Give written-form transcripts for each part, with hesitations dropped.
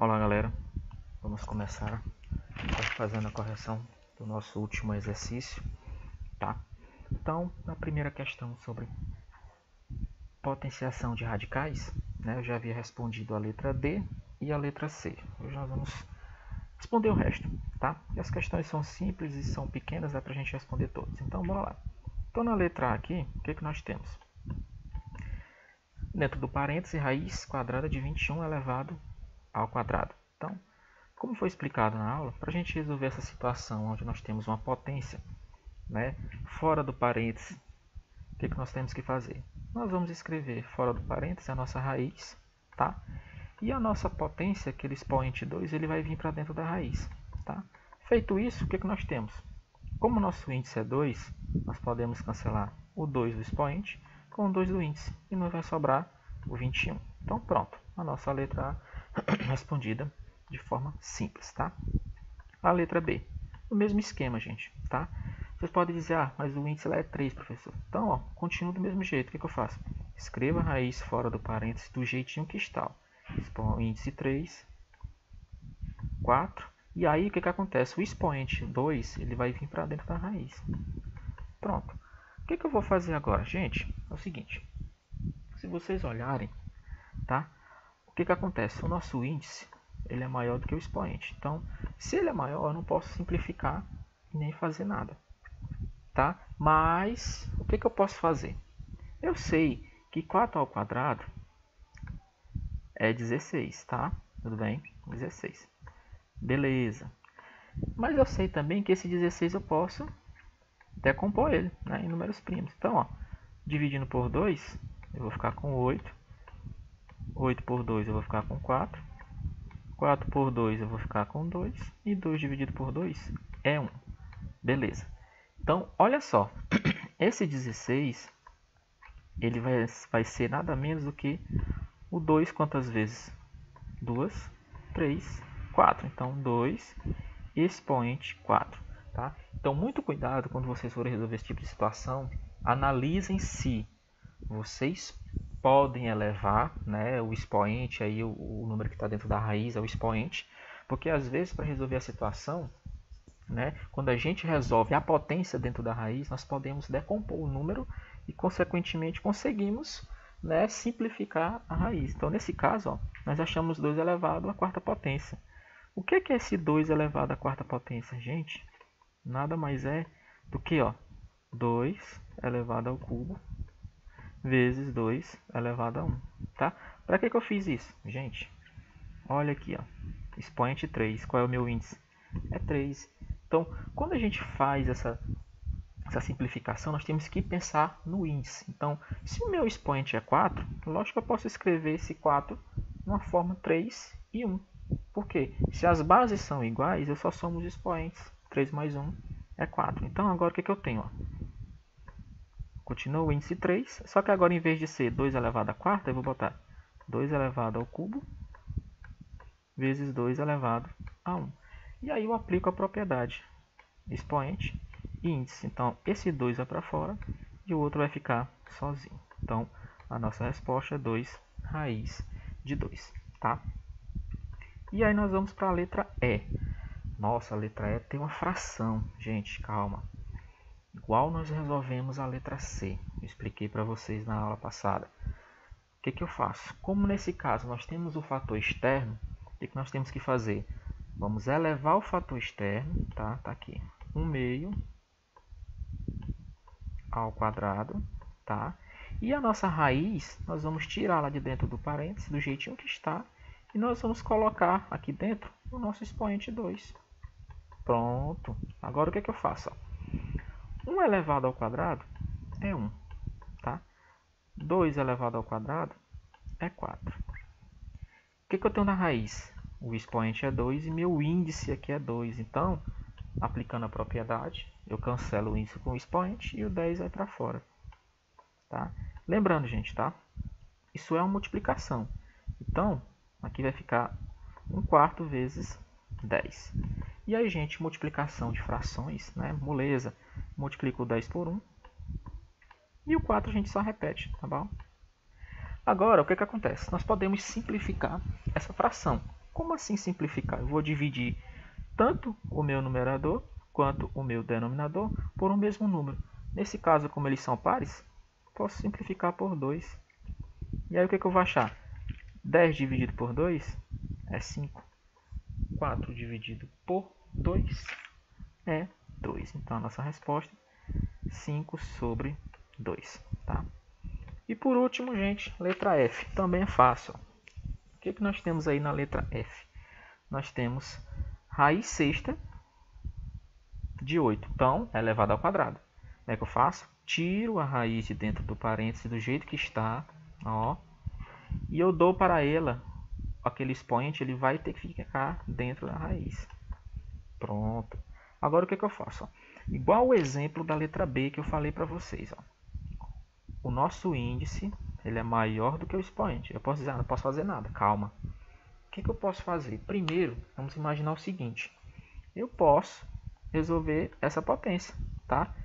Olá galera, vamos começar fazendo a correção do nosso último exercício, tá? Então, na primeira questão sobre potenciação de radicais, né, eu já havia respondido a letra D e a letra C. Hoje nós vamos responder o resto, tá? E as questões são simples e são pequenas, dá pra gente responder todas. Então, bora lá. Então, na letra A aqui, o que nós temos? Dentro do parêntese, raiz quadrada de 21 elevado ao quadrado. Então, como foi explicado na aula, para a gente resolver essa situação onde nós temos uma potência, né, fora do parêntese, o que nós temos que fazer? Nós vamos escrever fora do parêntese a nossa raiz, tá? E a nossa potência, aquele expoente 2, ele vai vir para dentro da raiz, tá? Feito isso, o que nós temos? Como o nosso índice é 2, nós podemos cancelar o 2 do expoente com o 2 do índice, e nos vai sobrar o 21. Então, pronto, a nossa letra A respondida de forma simples, tá? A letra B, o mesmo esquema, gente, tá? Vocês podem dizer, mas o índice lá é 3, professor. Então, ó, continua do mesmo jeito. O que eu faço? Escreva a raiz fora do parênteses do jeitinho que está. Ó. Índice 3, 4. E aí, o que acontece? O expoente 2, ele vai vir para dentro da raiz. Pronto. O que eu vou fazer agora, gente? É o seguinte. Se vocês olharem, tá? O que acontece? O nosso índice, ele é maior do que o expoente. Então, se ele é maior, eu não posso simplificar e nem fazer nada. Tá? Mas, o que eu posso fazer? Eu sei que 4 ao quadrado é 16, tá? Tudo bem? 16. Beleza. Mas eu sei também que esse 16 eu posso decompor ele, né, em números primos. Então, ó, dividindo por 2, eu vou ficar com 8. 8 por 2 eu vou ficar com 4. 4 por 2 eu vou ficar com 2. E 2 dividido por 2 é 1. Beleza. Então, olha só. Esse 16, ele vai ser nada menos do que o 2 quantas vezes? 2, 3, 4. Então, 2 expoente 4. Tá? Então, muito cuidado quando vocês forem resolver esse tipo de situação. Analisem se vocês podem elevar, né, o expoente, aí o número que está dentro da raiz é o expoente, porque às vezes para resolver a situação, né, quando a gente resolve a potência dentro da raiz, nós podemos decompor o número e consequentemente conseguimos, né, simplificar a raiz. Então nesse caso, ó, nós achamos 2 elevado à quarta potência. O que é esse 2 elevado à quarta potência, gente? Nada mais é do que, ó, 2 elevado ao cubo vezes 2 elevado a 1, tá? Para que eu fiz isso? Gente, olha aqui, ó, expoente 3, qual é o meu índice? É 3. Então, quando a gente faz essa simplificação, nós temos que pensar no índice. Então, se o meu expoente é 4, lógico que eu posso escrever esse 4 numa forma 3 e 1. Por quê? Se as bases são iguais, eu só somo os expoentes. 3 mais 1 é 4. Então, agora o que eu tenho? Ó? Continua o índice 3, só que agora em vez de ser 2 elevado à quarta, eu vou botar 2 elevado ao cubo vezes 2 elevado a 1. E aí eu aplico a propriedade expoente e índice. Então, esse 2 vai para fora e o outro vai ficar sozinho. Então, a nossa resposta é 2 raiz de 2. Tá? E aí nós vamos para a letra E. Nossa, a letra E tem uma fração. Gente, calma. Igual nós resolvemos a letra C. Eu expliquei para vocês na aula passada. O que eu faço? Como nesse caso nós temos o fator externo, o que nós temos que fazer? Vamos elevar o fator externo, tá? Tá aqui. 1/2 ao quadrado, tá? E a nossa raiz, nós vamos tirar lá de dentro do parênteses, do jeitinho que está, e nós vamos colocar aqui dentro o nosso expoente 2. Pronto. Agora o que eu faço? 1 elevado ao quadrado é 1, tá? 2 elevado ao quadrado é 4. O que eu tenho na raiz? O expoente é 2 e meu índice aqui é 2. Então, aplicando a propriedade, eu cancelo o índice com o expoente e o 10 vai para fora. Tá? Lembrando, gente, tá? Isso é uma multiplicação. Então, aqui vai ficar 1/4 vezes 10. E aí, gente, multiplicação de frações, né? Moleza. Multiplico o 10 por 1. E o 4 a gente só repete, tá bom? Agora, o que acontece? Nós podemos simplificar essa fração. Como assim simplificar? Eu vou dividir tanto o meu numerador quanto o meu denominador por um mesmo número. Nesse caso, como eles são pares, posso simplificar por 2. E aí o que eu vou achar? 10 dividido por 2 é 5. 4 dividido por 2 é 2. Então a nossa resposta é 5 sobre 2. Tá? E por último, gente, letra F. Também é fácil. O que nós temos aí na letra F? Nós temos raiz sexta de 8. Então, é elevado ao quadrado. Como é que eu faço? Tiro a raiz de dentro do parêntese do jeito que está. Ó, e eu dou para ela aquele expoente, ele vai ter que ficar dentro da raiz. Pronto. Agora o que eu faço? Igual o exemplo da letra B que eu falei para vocês. Ó. O nosso índice ele é maior do que o expoente. Eu posso dizer, não posso fazer nada. Calma. O que eu posso fazer? Primeiro, vamos imaginar o seguinte. Eu posso resolver essa potência. Tá?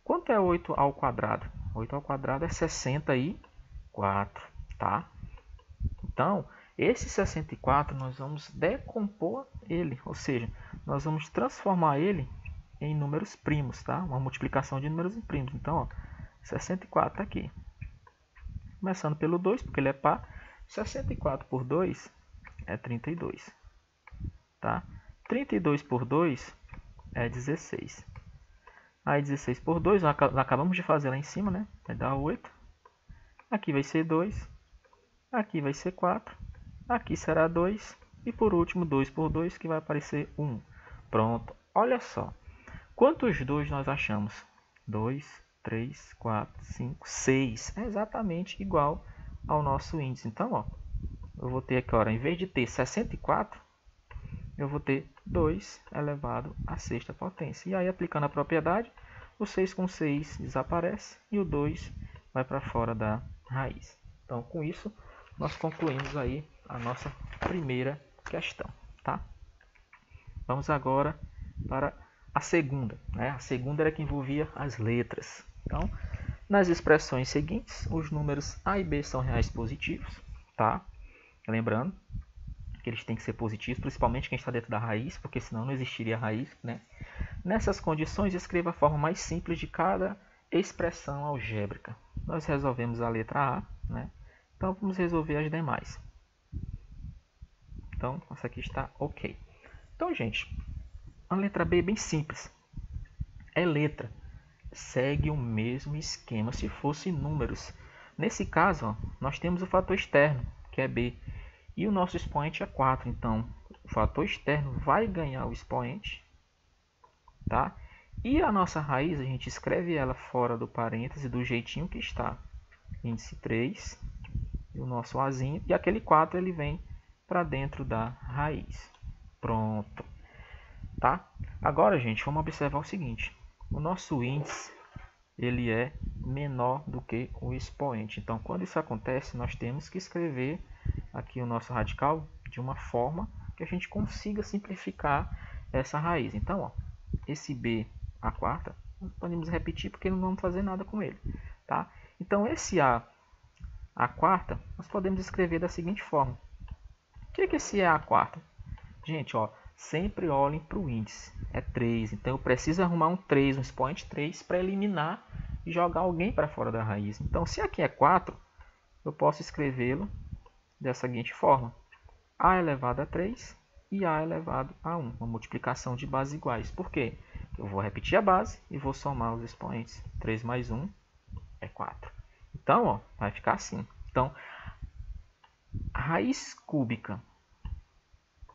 Quanto é 8 ao quadrado? 8 ao quadrado é 64. Tá? Então, esse 64 nós vamos decompor ele, ou seja, nós vamos transformar ele em números primos, tá? Uma multiplicação de números em primos. Então, ó, 64 aqui. Começando pelo 2, porque ele é par. 64 por 2 é 32. Tá? 32 por 2 é 16. Aí 16 por 2, nós acabamos de fazer lá em cima, né? Vai dar 8. Aqui vai ser 2. Aqui vai ser 4. Aqui será 2. E por último, 2 por 2, que vai aparecer 1. Pronto. Olha só. Quantos 2 nós achamos? 2, 3, 4, 5, 6. É exatamente igual ao nosso índice. Então, ó, eu vou ter aqui, ó, em vez de ter 64, eu vou ter 2 elevado à sexta potência. E aí, aplicando a propriedade, o 6 com 6 desaparece e o 2 vai para fora da raiz. Então, com isso, nós concluímos aí a nossa primeira questão. Tá? Vamos agora para a segunda. Né? A segunda era que envolvia as letras. Então, nas expressões seguintes, os números A e B são reais positivos. Tá? Lembrando que eles têm que ser positivos, principalmente quem está dentro da raiz, porque senão não existiria raiz. Né? Nessas condições, escreva a forma mais simples de cada expressão algébrica. Nós resolvemos a letra A, né? Então vamos resolver as demais. Então, essa aqui está ok. Então, gente, a letra B é bem simples. É letra. Segue o mesmo esquema se fosse números. Nesse caso, ó, nós temos o fator externo, que é B. E o nosso expoente é 4. Então, o fator externo vai ganhar o expoente. Tá? E a nossa raiz, a gente escreve ela fora do parêntese do jeitinho que está. Índice 3. E o nosso Azinho. E aquele 4 ele vem para dentro da raiz. Pronto. Tá? Agora, gente, vamos observar o seguinte. O nosso índice ele é menor do que o expoente. Então, quando isso acontece, nós temos que escrever aqui o nosso radical de uma forma que a gente consiga simplificar essa raiz. Então, ó, esse B, a quarta, nós podemos repetir porque não vamos fazer nada com ele. Tá? Então, esse A quarta, nós podemos escrever da seguinte forma. O que é esse A quarta? Gente, ó, sempre olhem para o índice. É 3. Então, eu preciso arrumar um 3, um expoente 3, para eliminar e jogar alguém para fora da raiz. Então, se aqui é 4, eu posso escrevê-lo da seguinte forma. A elevado a 3 e A elevado a 1. Uma multiplicação de bases iguais. Por quê? Eu vou repetir a base e vou somar os expoentes. 3 mais 1 é 4. Então, ó, vai ficar assim. Então, a raiz cúbica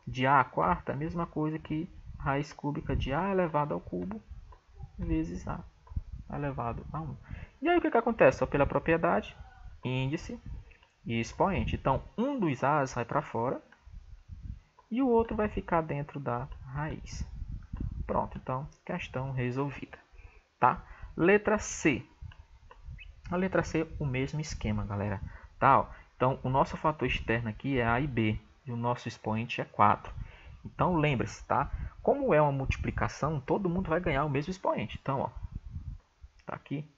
de A à quarta é a mesma coisa que a raiz cúbica de A elevado ao cubo vezes A elevado a 1. E aí o que acontece? Só pela propriedade, índice e expoente. Então, um dos A's vai para fora e o outro vai ficar dentro da raiz. Pronto, então, questão resolvida. Tá? Letra C. A letra C, o mesmo esquema, galera. Tá? Então, o nosso fator externo aqui é A e B. E o nosso expoente é 4. Então, lembre-se, tá? Como é uma multiplicação, todo mundo vai ganhar o mesmo expoente. Então, ó, tá aqui.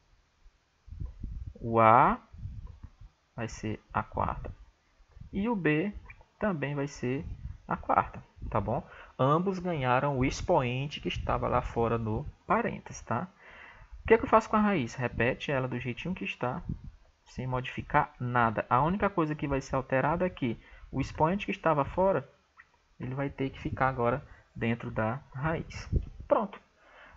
O A vai ser a quarta. E o B também vai ser a quarta, tá bom? Ambos ganharam o expoente que estava lá fora no parênteses, tá? O que eu faço com a raiz? Repete ela do jeitinho que está, sem modificar nada. A única coisa que vai ser alterada é que o expoente que estava fora, ele vai ter que ficar agora dentro da raiz. Pronto.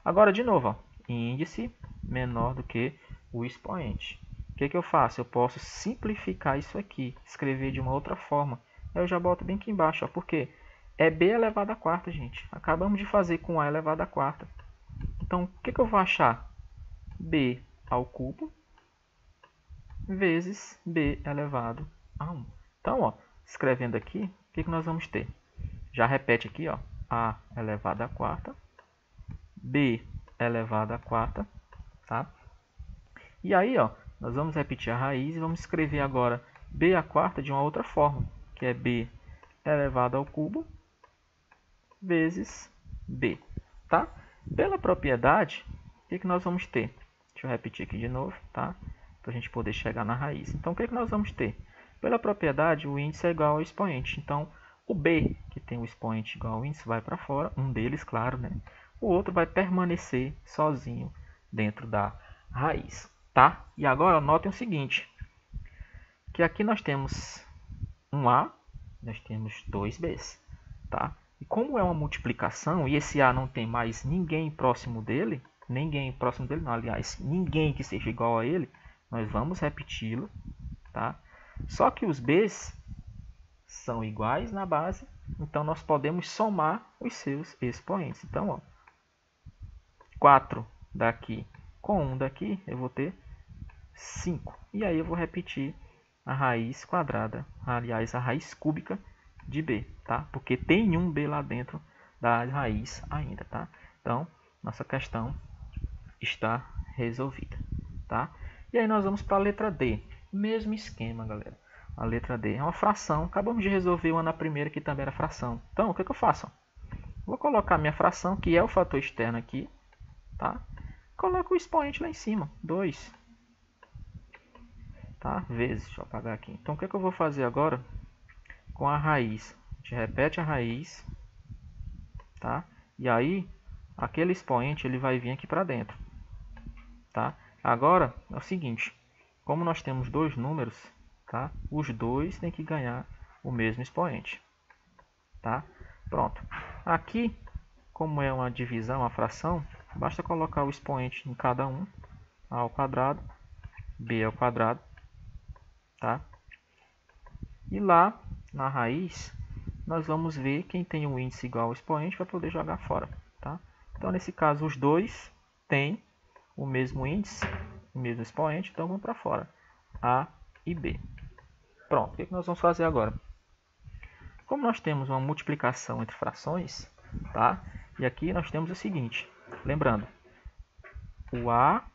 Agora, de novo, ó, índice menor do que o expoente. O que eu faço? Eu posso simplificar isso aqui, escrever de uma outra forma. Eu já boto bem aqui embaixo, ó, porque é b elevado à quarta, gente. Acabamos de fazer com a elevado à quarta. Então, o que eu vou achar? B ao cubo vezes b elevado a 1. Então, ó, escrevendo aqui, o que nós vamos ter? Já repete aqui, ó, a elevado à quarta, b elevado à quarta, tá? E aí, ó, nós vamos repetir a raiz e vamos escrever agora b à quarta de uma outra forma, que é b elevado ao cubo vezes b, tá? Pela propriedade, o que nós vamos ter? Deixa eu repetir aqui de novo, tá? Para a gente poder chegar na raiz. Então, o que nós vamos ter? Pela propriedade, o índice é igual ao expoente. Então, o b, que tem o expoente igual ao índice, vai para fora. Um deles, claro, né? O outro vai permanecer sozinho dentro da raiz, tá? E agora, notem o seguinte, que aqui nós temos um a, nós temos dois b's, tá? E como é uma multiplicação e esse a não tem mais ninguém próximo dele, não, aliás, ninguém que seja igual a ele, nós vamos repeti-lo, tá? Só que os b's são iguais na base, então nós podemos somar os seus expoentes. Então, ó, 4 daqui com 1 daqui, eu vou ter 5. E aí eu vou repetir a raiz quadrada, aliás, a raiz cúbica de b, tá? Porque tem um b lá dentro da raiz ainda, tá? Então, nossa questão está resolvida, tá? E aí nós vamos para a letra D. Mesmo esquema, galera. A letra D é uma fração. Acabamos de resolver uma na primeira que também era fração. Então, o que eu faço? Vou colocar minha fração, que é o fator externo aqui, tá? Coloco o expoente lá em cima, 2. Tá? Vezes, deixa eu apagar aqui. Então, o que eu vou fazer agora com a raiz? A gente repete a raiz, tá? E aí, aquele expoente ele vai vir aqui para dentro, tá? Agora, é o seguinte, como nós temos dois números, tá? Os dois têm que ganhar o mesmo expoente, tá? Pronto. Aqui, como é uma divisão, uma fração, basta colocar o expoente em cada um, a ao quadrado, b ao quadrado, tá? E lá na raiz, nós vamos ver quem tem um índice igual ao expoente para poder jogar fora, tá? Então, nesse caso, os dois têm o mesmo índice, o mesmo expoente, então vão para fora, a e b. Pronto, o que nós vamos fazer agora? Como nós temos uma multiplicação entre frações, tá? E aqui nós temos o seguinte, lembrando, o a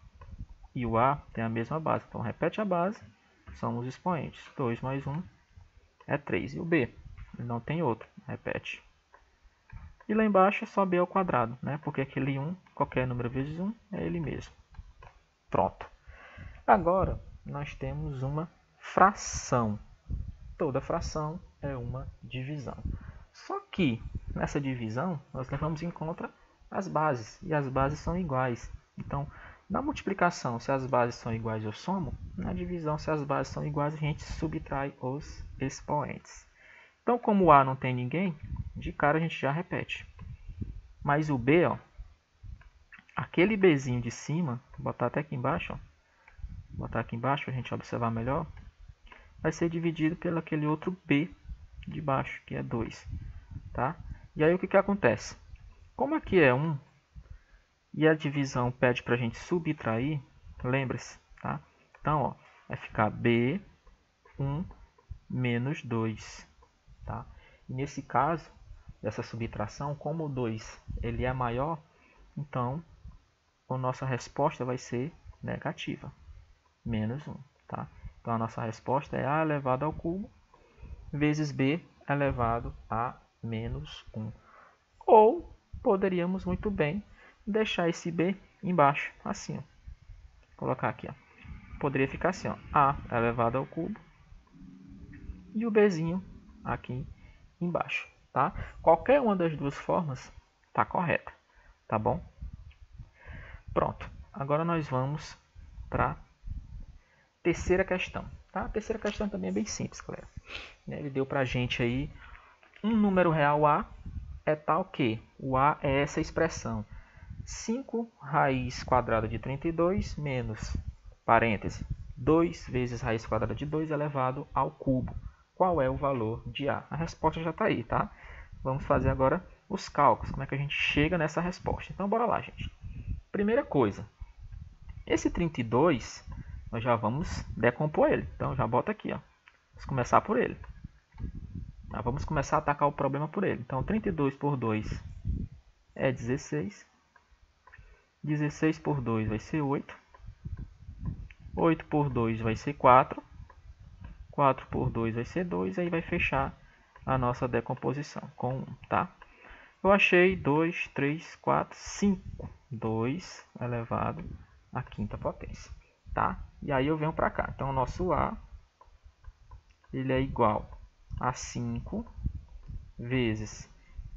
e o a têm a mesma base, então repete a base, são os expoentes, 2 mais 1 é 3, e o b, ele não tem outro, repete. E lá embaixo é só b ao quadrado, né? Porque aquele 1, qualquer número vezes 1, é ele mesmo. Pronto. Agora, nós temos uma fração. Toda fração é uma divisão. Só que, nessa divisão, nós levamos em conta as bases. E as bases são iguais. Então, na multiplicação, se as bases são iguais, eu somo. Na divisão, se as bases são iguais, a gente subtrai os expoentes. Então, como o a não tem ninguém, de cara a gente já repete. Mas o b, ó, aquele bzinho de cima, vou botar até aqui embaixo, ó, vou botar aqui embaixo para a gente observar melhor, vai ser dividido pelo aquele outro b de baixo, que é 2. Tá? E aí o que acontece? Como aqui é 1 e a divisão pede para a gente subtrair, lembre-se, tá? Então, ó, vai ficar b1 menos 2. Tá? E nesse caso, dessa subtração, como o 2 ele é maior, então a nossa resposta vai ser negativa, menos 1. Tá? Então a nossa resposta é a elevado ao cubo vezes b elevado a menos 1. Ou poderíamos muito bem deixar esse b embaixo, assim. Ó. Colocar aqui. Ó. Poderia ficar assim, ó, a elevado ao cubo e o bzinho aqui embaixo. tá? Qualquer uma das duas formas está correta, tá bom? Pronto, agora nós vamos para a terceira questão, tá? A terceira questão também é bem simples, galera. Ele deu para a gente aí um número real A é tal que o A é essa expressão 5 raiz quadrada de 32 menos, parêntese, 2 vezes raiz quadrada de 2 elevado ao cubo. Qual é o valor de A? A resposta já está aí, tá? Vamos fazer agora os cálculos, como é que a gente chega nessa resposta. Então, bora lá, gente. Primeira coisa, esse 32, nós já vamos decompor ele. Então, já bota aqui, ó. Vamos começar por ele. Vamos começar a atacar o problema por ele. Então, 32 por 2 é 16. 16 por 2 vai ser 8. 8 por 2 vai ser 4. 4 por 2 vai ser 2. Aí vai fechar a nossa decomposição com 1, tá? Eu achei 2, 3, 4, 5. 2 elevado à quinta potência, tá? E aí eu venho para cá. Então, o nosso A ele é igual a 5 vezes...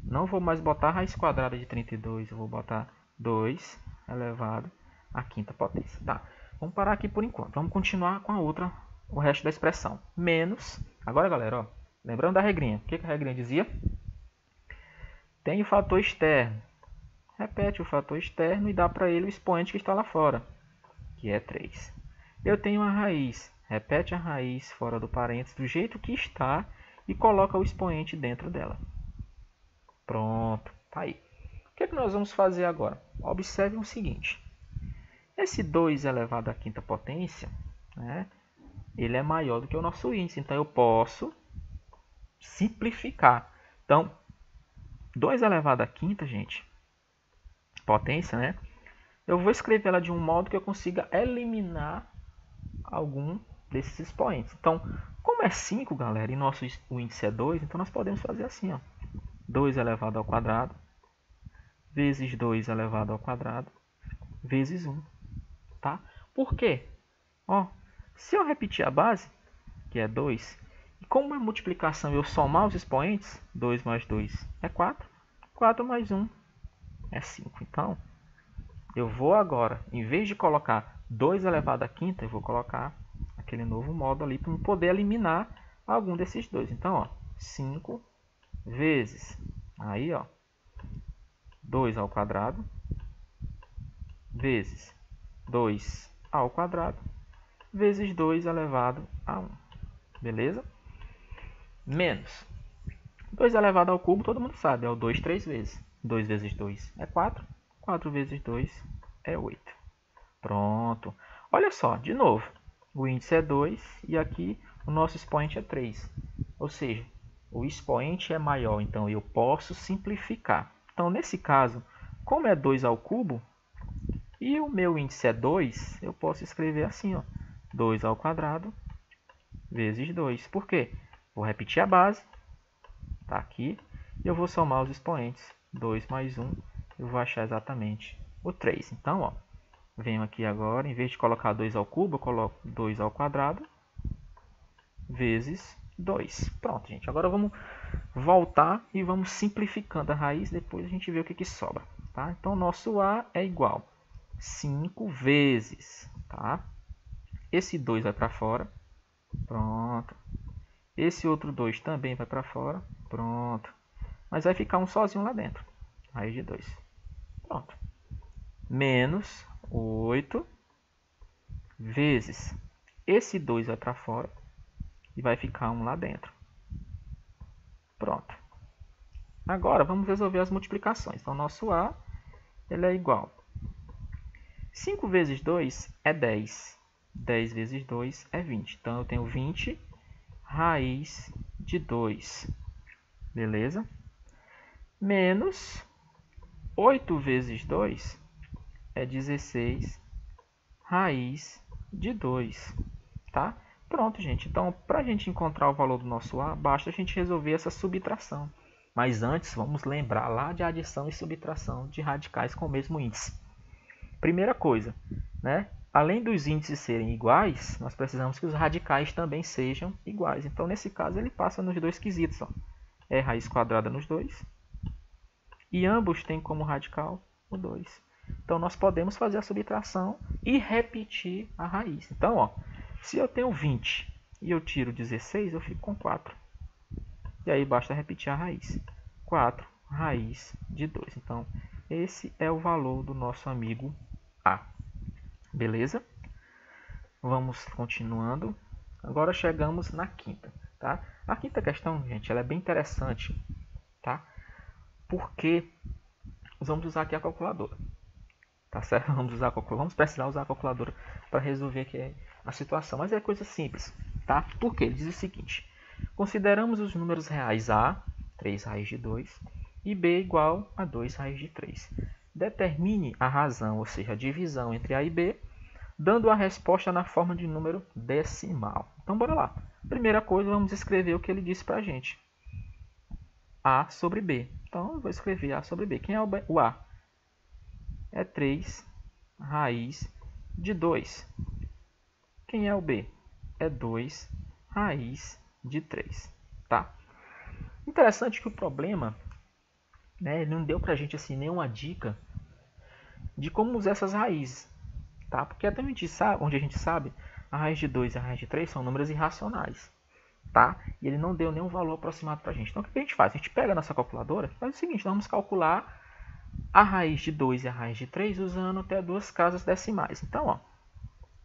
Não vou mais botar raiz quadrada de 32. Eu vou botar 2 elevado à quinta potência, tá? Vamos parar aqui por enquanto. Vamos continuar com a outra, o resto da expressão. Menos... Agora, galera, ó, lembrando da regrinha. O que a regrinha dizia? Tem o fator externo. Repete o fator externo e dá para ele o expoente que está lá fora, que é 3. Eu tenho a raiz. Repete a raiz fora do parênteses do jeito que está e coloca o expoente dentro dela. Pronto, tá aí. O que é que nós vamos fazer agora? Observe o seguinte. Esse 2 elevado à quinta potência, né, ele é maior do que o nosso índice. Então, eu posso simplificar. Então, 2 elevado à quinta, gente, potência, né? Eu vou escrever ela de um modo que eu consiga eliminar algum desses expoentes. Então, como é 5, galera, e o índice é 2, então nós podemos fazer assim, ó. 2 elevado ao quadrado, vezes 2 elevado ao quadrado, vezes 1, tá? Por quê? Ó, se eu repetir a base, que é 2, e como é multiplicação eu somar os expoentes, 2 mais 2 é 4, 4 mais 1 é 5. Então, eu vou agora, em vez de colocar 2 elevado à quinta, eu vou colocar aquele novo modo ali para poder eliminar algum desses dois. Então, ó, 5 vezes, aí, ó, 2 ao quadrado, vezes 2 ao quadrado, vezes 2 elevado a 1. Beleza? Menos 2 elevado ao cubo, todo mundo sabe, é o 2 3 vezes. 2 vezes 2 é 4. 4 vezes 2 é 8. Pronto. Olha só, de novo. O índice é 2 e aqui o nosso expoente é 3. Ou seja, o expoente é maior, então eu posso simplificar. Então, nesse caso, como é 2 ao cubo e o meu índice é 2, eu posso escrever assim, ó, 2 ao quadrado vezes 2. Por quê? Vou repetir a base, tá aqui, e eu vou somar os expoentes. 2 mais 1, eu vou achar exatamente o 3. Então, ó, venho aqui agora, em vez de colocar 2 ao cubo, eu coloco 2 ao quadrado vezes 2. Pronto, gente. Agora vamos voltar e vamos simplificando a raiz, depois a gente vê o que sobra. Tá? Então, nosso A é igual a 5 vezes, tá? Esse 2 vai para fora, pronto. Esse outro 2 também vai para fora, pronto. Mas vai ficar um sozinho lá dentro, raiz de 2. Pronto. Menos 8 vezes esse 2 vai para fora e vai ficar 1 lá dentro. Pronto. Agora vamos resolver as multiplicações. Então, nosso A ele é igual. 5 vezes 2 é 10. 10 vezes 2 é 20. Então, eu tenho 20 raiz de 2. Beleza? Menos 8 vezes 2 é 16 raiz de 2. Tá? Pronto, gente. Então, para a gente encontrar o valor do nosso A, basta a gente resolver essa subtração. Mas antes, vamos lembrar lá de adição e subtração de radicais com o mesmo índice. Primeira coisa, né? Além dos índices serem iguais, nós precisamos que os radicais também sejam iguais. Então, nesse caso, ele passa nos dois quesitos. Ó. é raiz quadrada nos dois. E ambos têm como radical o 2. Então, nós podemos fazer a subtração e repetir a raiz. Então, ó, se eu tenho 20 e eu tiro 16, eu fico com 4. E aí, basta repetir a raiz. 4 raiz de 2. Então, esse é o valor do nosso amigo A. Beleza? Vamos continuando. Agora chegamos na quinta. Tá? A quinta questão, gente, ela é bem interessante. Tá? Porque vamos usar aqui a calculadora. Tá certo? Vamos precisar usar a calculadora para resolver aqui a situação. Mas é coisa simples. Tá? Porque ele diz o seguinte. Consideramos os números reais A, 3 raiz de 2, e B igual a 2 raiz de 3. Determine a razão, ou seja, a divisão entre A e B, dando a resposta na forma de número decimal. Então, bora lá. Primeira coisa, vamos escrever o que ele disse para a gente. A sobre B. Então, eu vou escrever A sobre B. Quem é o A? É 3 raiz de 2. Quem é o B? É 2 raiz de 3. Tá? Interessante que o problema, né, ele não deu para a gente assim, nenhuma dica de como usar essas raízes. Tá? Porque até onde a gente sabe, a raiz de 2 e a raiz de 3 são números irracionais. Tá? E ele não deu nenhum valor aproximado para a gente. Então, o que a gente faz? A gente pega a nossa calculadora e faz o seguinte, nós vamos calcular a raiz de 2 e a raiz de 3 usando até duas casas decimais. Então, ó,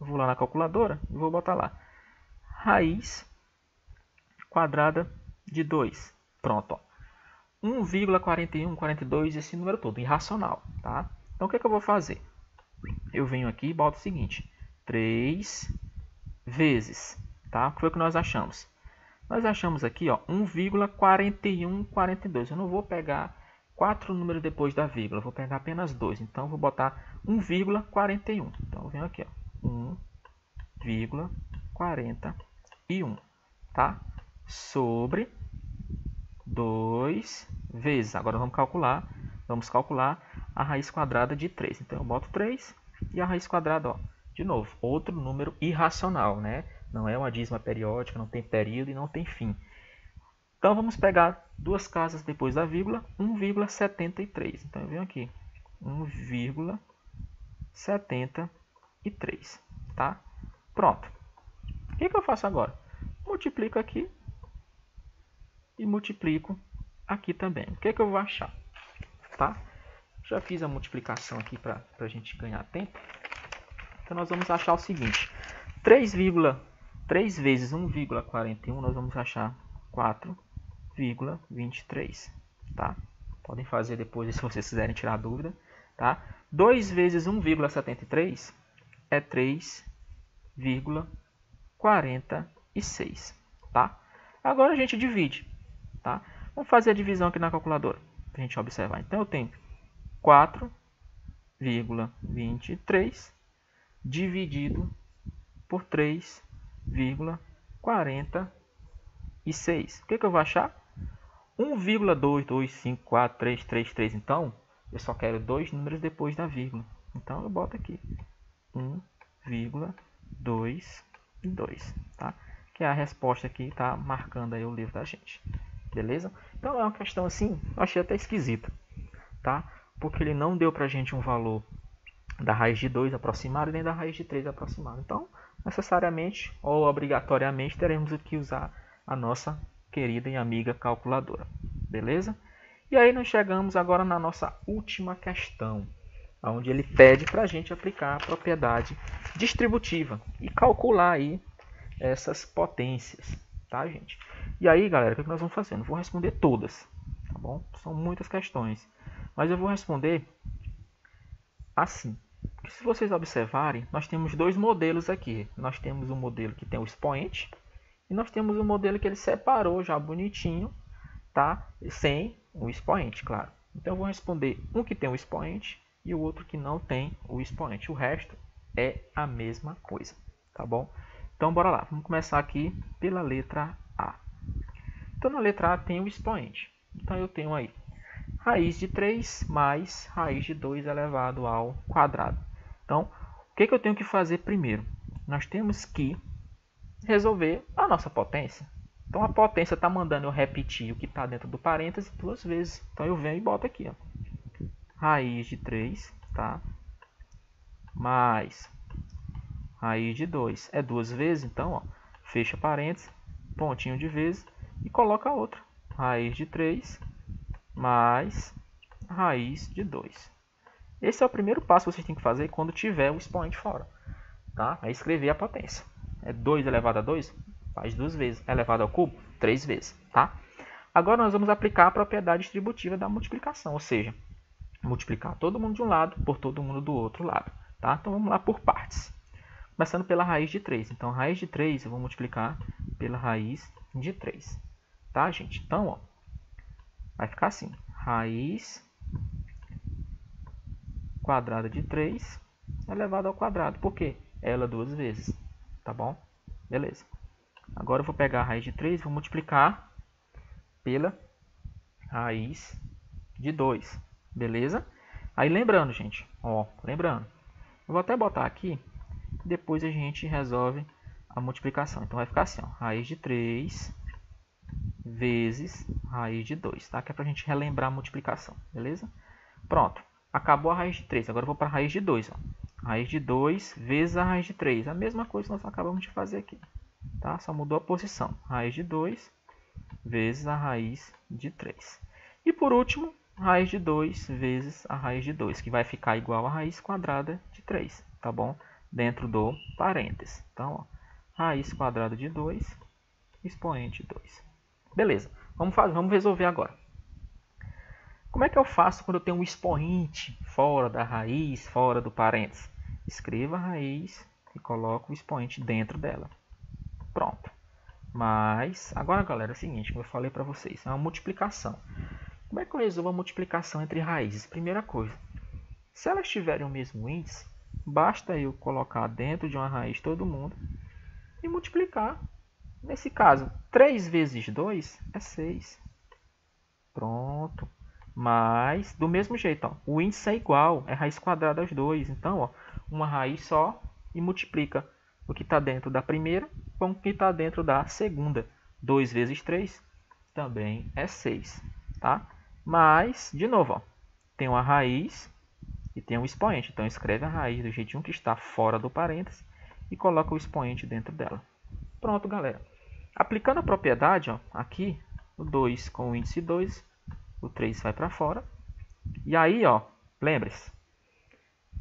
eu vou lá na calculadora e vou botar lá raiz quadrada de 2. Pronto, ó. 1,4142, esse número todo, irracional. Tá? Então, o que eu vou fazer? Eu venho aqui e boto o seguinte, 3 vezes, tá? O que foi que nós achamos? Nós achamos aqui, ó, 1,4142. Eu não vou pegar 4 números depois da vírgula, eu vou pegar apenas 2. Então, eu vou botar 1,41. Então, eu venho aqui, ó, 1,41, tá? Sobre 2 vezes. Agora, vamos calcular a raiz quadrada de 3. Então, eu boto 3 e a raiz quadrada, ó, de novo, outro número irracional, né? Não é uma dízima periódica, não tem período e não tem fim. Então, vamos pegar duas casas depois da vírgula, 1,73. Então, eu venho aqui, 1,73, tá? Pronto. O que eu faço agora? Multiplico aqui e multiplico aqui também. O que eu vou achar? Tá? Já fiz a multiplicação aqui para a gente ganhar tempo. Então, nós vamos achar o seguinte. 3 vezes 1,41, nós vamos achar 4,23. Tá? Podem fazer depois se vocês quiserem tirar dúvida. Tá? 2 vezes 1,73 é 3,46. Tá? Agora a gente divide. Tá? Vamos fazer a divisão aqui na calculadora para a gente observar. Então, eu tenho 4,23 dividido por 3,46. O que eu vou achar? 1,2254333. Então, eu só quero dois números depois da vírgula. Então, eu boto aqui 1,22. Tá? Que é a resposta que está marcando aí o livro da gente. Beleza? Então, é uma questão assim, eu achei até esquisita. Tá? Porque ele não deu para a gente um valor da raiz de 2 aproximado nem da raiz de 3 aproximado. Então, necessariamente ou obrigatoriamente teremos que usar a nossa querida e amiga calculadora. Beleza? E aí nós chegamos agora na nossa última questão, onde ele pede para a gente aplicar a propriedade distributiva e calcular aí essas potências, tá, gente? E aí, galera, o que nós vamos fazer? Não vou responder todas, tá bom? São muitas questões, mas eu vou responder assim. Porque se vocês observarem, nós temos dois modelos aqui. Nós temos um modelo que tem o expoente e nós temos um modelo que ele separou já bonitinho, tá? Sem o expoente, claro. Então eu vou responder um que tem o expoente e o outro que não tem o expoente. O resto é a mesma coisa, tá bom? Então bora lá. Vamos começar aqui pela letra A. Então na letra A tem o expoente. Então eu tenho aí raiz de 3 mais raiz de 2 elevado ao quadrado. Então, o que eu tenho que fazer primeiro? Nós temos que resolver a nossa potência. Então a potência está mandando eu repetir o que está dentro do parêntese 2 vezes. Então eu venho e boto aqui, ó. Raiz de 3, tá? Mais raiz de 2. É 2 vezes, então, ó, fecha parênteses, pontinho de vezes e coloca outra. Raiz de 3 mais raiz de 2. Esse é o primeiro passo que vocês têm que fazer quando tiver o expoente fora. Tá? É escrever a potência. É 2 elevado a 2? Faz 2 vezes. Elevado ao cubo? 3 vezes. Tá? Agora nós vamos aplicar a propriedade distributiva da multiplicação, ou seja, multiplicar todo mundo de um lado por todo mundo do outro lado. Tá? Então vamos lá por partes. Começando pela raiz de 3. Então, raiz de 3 eu vou multiplicar pela raiz de 3. Tá, gente? Então, ó, vai ficar assim. Raiz quadrada de 3 elevado ao quadrado. Por quê? Ela 2 vezes. Tá bom? Beleza. Agora eu vou pegar a raiz de 3 e vou multiplicar pela raiz de 2. Beleza? Aí lembrando, gente. Ó, lembrando. Eu vou até botar aqui. Depois a gente resolve a multiplicação. Então vai ficar assim, ó, raiz de 3 vezes raiz de 2, tá? Que é para a gente relembrar a multiplicação, beleza? Pronto, acabou a raiz de 3, agora eu vou para a raiz de 2, ó. Raiz de 2 vezes a raiz de 3, a mesma coisa que nós acabamos de fazer aqui, tá? Só mudou a posição, raiz de 2 vezes a raiz de 3. E por último, raiz de 2 vezes a raiz de 2, que vai ficar igual a raiz quadrada de 3, tá bom? Dentro do parênteses. Então, ó, raiz quadrada de 2, expoente 2. Beleza, vamos resolver agora. Como é que eu faço quando eu tenho um expoente fora da raiz, fora do parênteses? Escreva a raiz e coloco o expoente dentro dela. Pronto. Mas, agora, galera, é o seguinte, como eu falei para vocês, é uma multiplicação. Como é que eu resolvo a multiplicação entre raízes? Primeira coisa, se elas tiverem o mesmo índice, basta eu colocar dentro de uma raiz todo mundo e multiplicar. Nesse caso, 3 vezes 2 é 6. Pronto. Mas, do mesmo jeito, ó, o índice é igual, é raiz quadrada aos 2. Então, ó, uma raiz só e multiplica o que está dentro da primeira com o que está dentro da segunda. 2 vezes 3 também é 6. Tá? Mas, de novo, ó, tem uma raiz e tem um expoente. Então, escreve a raiz do jeitinho que está fora do parênteses e coloca o expoente dentro dela. Pronto, galera. Aplicando a propriedade, ó, aqui, o 2 com o índice 2, o 3 vai para fora. E aí, ó, lembre-se,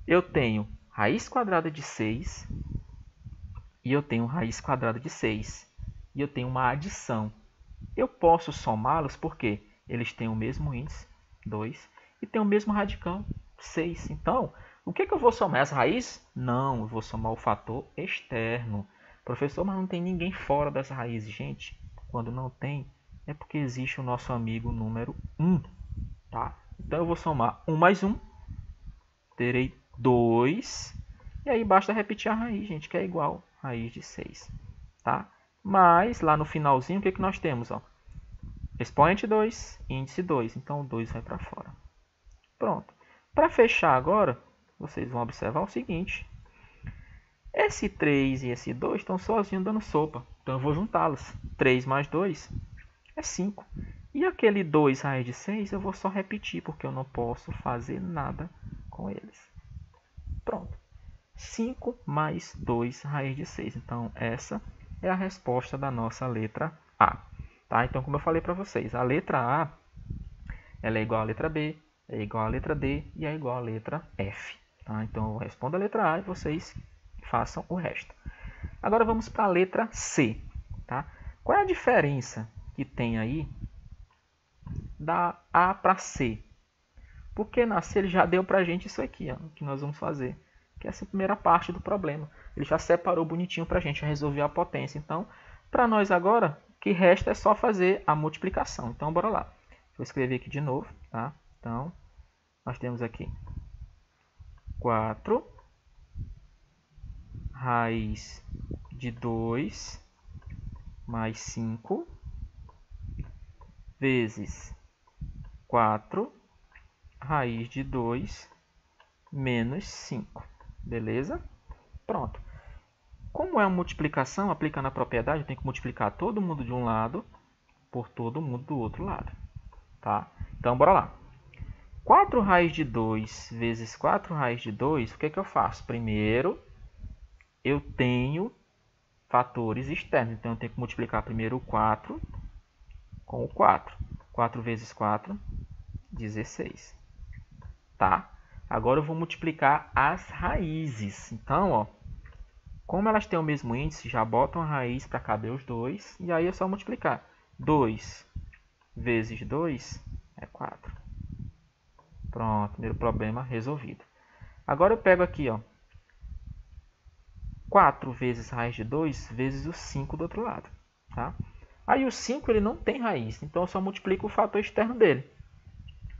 eu tenho raiz quadrada de 6 e eu tenho raiz quadrada de 6. E eu tenho uma adição. Eu posso somá-los porque eles têm o mesmo índice, 2, e têm o mesmo radicão, 6. Então, o que eu vou somar? Essa raiz? Não, eu vou somar o fator externo. Professor, mas não tem ninguém fora dessa raiz. Gente, quando não tem, é porque existe o nosso amigo número 1. Tá? Então, eu vou somar 1 mais 1. Terei 2. E aí, basta repetir a raiz, gente, que é igual a raiz de 6. Tá? Mas, lá no finalzinho, o que nós temos? Ó? Expoente 2, índice 2. Então, o 2 vai para fora. Pronto. Para fechar agora, vocês vão observar o seguinte. Esse 3 e esse 2 estão sozinhos dando sopa. Então, eu vou juntá-los. 3 mais 2 é 5. E aquele 2 raiz de 6 eu vou só repetir, porque eu não posso fazer nada com eles. Pronto. 5 mais 2 raiz de 6. Então, essa é a resposta da nossa letra A. Tá? Então, como eu falei para vocês, a letra A ela é igual à letra B, é igual à letra D e é igual à letra F. Tá? Então, eu respondo a letra A e vocês façam o resto. Agora, vamos para a letra C. Tá? Qual é a diferença que tem aí da A para C? Porque na C ele já deu para a gente isso aqui, ó, que nós vamos fazer. Que é essa primeira parte do problema. Ele já separou bonitinho para a gente resolver a potência. Então, para nós agora, o que resta é só fazer a multiplicação. Então, bora lá. Vou escrever aqui de novo. Tá? Então, nós temos aqui 4 raiz de 2 mais 5 vezes 4 raiz de 2 menos 5. Beleza? Pronto. Como é uma multiplicação, aplicando a propriedade, eu tenho que multiplicar todo mundo de um lado por todo mundo do outro lado. Tá? Então, bora lá. 4 raiz de 2 vezes 4 raiz de 2, o que é que eu faço? Primeiro, eu tenho fatores externos. Então, eu tenho que multiplicar primeiro o 4 com o 4. 4 vezes 4, 16. Tá? Agora, eu vou multiplicar as raízes. Então, ó, como elas têm o mesmo índice, já botam a raiz para caber os dois. E aí é só multiplicar. 2 vezes 2 é 4. Pronto, primeiro problema resolvido. Agora eu pego aqui, ó, 4 vezes raiz de 2 vezes o 5 do outro lado. Tá? Aí o 5 ele não tem raiz, então eu só multiplico o fator externo dele.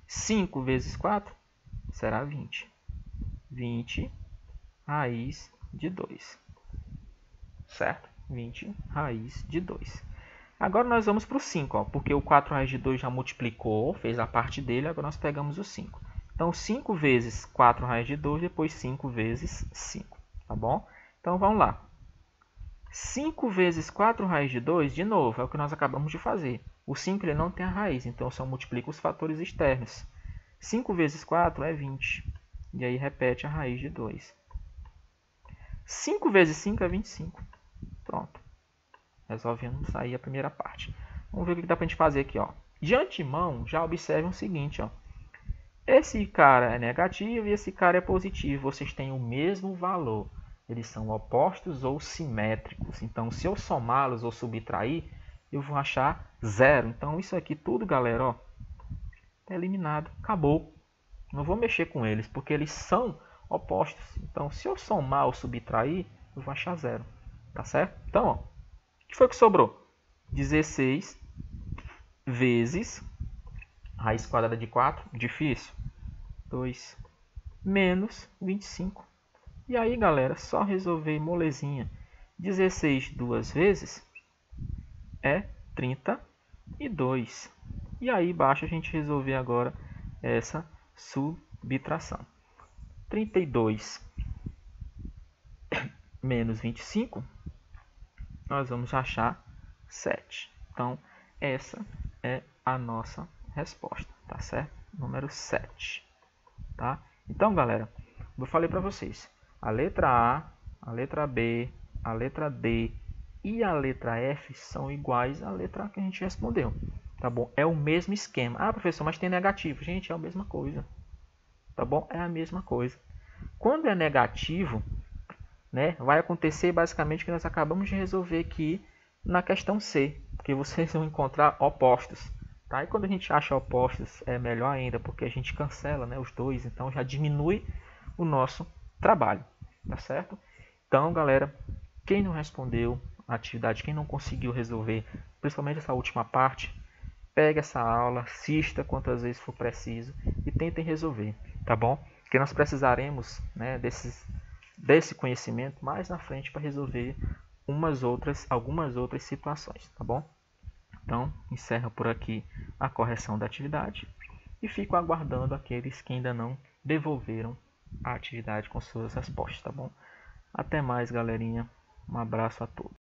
5 vezes 4 será 20. 20 raiz de 2. Certo? 20 raiz de 2. Agora nós vamos para o 5, ó, porque o 4 raiz de 2 já multiplicou, fez a parte dele, agora nós pegamos o 5. Então, 5 vezes 4 raiz de 2, depois 5 vezes 5, tá bom? Então, vamos lá. 5 vezes 4 raiz de 2, de novo, é o que nós acabamos de fazer. O 5 ele não tem a raiz, então eu só multiplico os fatores externos. 5 vezes 4 é 20, e aí repete a raiz de 2. 5 vezes 5 é 25. Pronto. Resolvemos aí a primeira parte. Vamos ver o que dá para a gente fazer aqui. Ó. De antemão, já observe o seguinte. Ó. Esse cara é negativo e esse cara é positivo. Vocês têm o mesmo valor. Eles são opostos ou simétricos. Então, se eu somá-los ou subtrair, eu vou achar zero. Então, isso aqui tudo, galera, ó, é eliminado. Acabou. Não vou mexer com eles, porque eles são opostos. Então, se eu somar ou subtrair, eu vou achar zero. Tá certo? Então, ó, o que foi que sobrou? 16 vezes raiz quadrada de 4, difícil, 2, menos 25. E aí, galera, só resolver molezinha. 16 duas vezes é 32. E aí, basta a gente resolver agora essa subtração. 32 menos 25, nós vamos achar 7. Então, essa é a nossa resposta, tá certo? Número 7, tá? Então, galera, eu falei para vocês, a letra A, a letra B, a letra D e a letra F são iguais à letra A que a gente respondeu, tá bom? É o mesmo esquema. Ah, professor, mas tem negativo. Gente, é a mesma coisa, tá bom? É a mesma coisa. Quando é negativo, né, vai acontecer basicamente o que nós acabamos de resolver aqui na questão C, porque vocês vão encontrar opostos. Tá? E quando a gente acha opostos é melhor ainda, porque a gente cancela, né, os dois, então já diminui o nosso trabalho. Tá certo? Então, galera, quem não respondeu a atividade, quem não conseguiu resolver, principalmente essa última parte, pegue essa aula, assista quantas vezes for preciso e tentem resolver, tá bom? Porque nós precisaremos, né, desse conhecimento mais na frente para resolver algumas outras situações, tá bom? Então, encerro por aqui a correção da atividade e fico aguardando aqueles que ainda não devolveram a atividade com suas respostas, tá bom? Até mais, galerinha. Um abraço a todos.